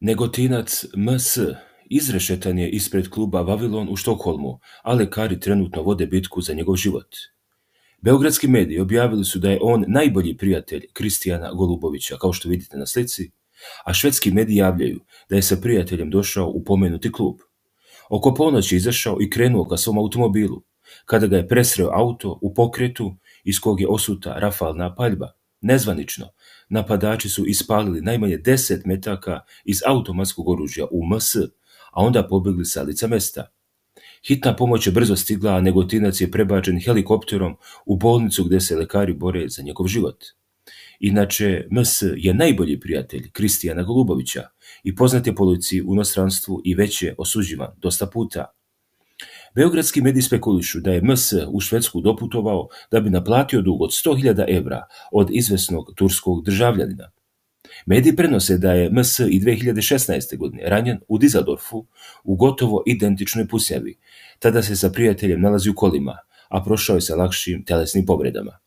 Negotinac MS izrešetan je ispred kluba Vavilon u Štokholmu, a lekari trenutno vode bitku za njegov život. Beogradski mediji objavili su da je on najbolji prijatelj Kristijana Golubovića, kao što vidite na slici, a švedski mediji javljaju da je sa prijateljem došao u pomenuti klub. Oko ponoći je izašao i krenuo ka svom automobilu, kada ga je presreo auto u pokretu iz kog je osuta rafalna paljba. Nezvanično, napadači su ispalili najmanje 10 metaka iz automatskog oružja u MS, a onda pobjegli sa lica mesta. Hitna pomoć je brzo stigla, a Negotinac je prebačen helikopterom u bolnicu gdje se lekari bore za njegov život. Inače, MS je najbolji prijatelj Kristijana Golubovića i poznat je policiji u inostranstvu i već je osuđivan dosta puta. Beogradski mediji spekulišu da je MS u Švedsku doputovao da bi naplatio dug od 100.000 evra od izvesnog turskog državljanina. Mediji prenose da je MS i 2016. godine ranjen u Düsseldorfu u gotovo identičnoj pusjavi. Tada se sa prijateljem nalazi u kolima, a prošao je sa lakšim telesnim povredama.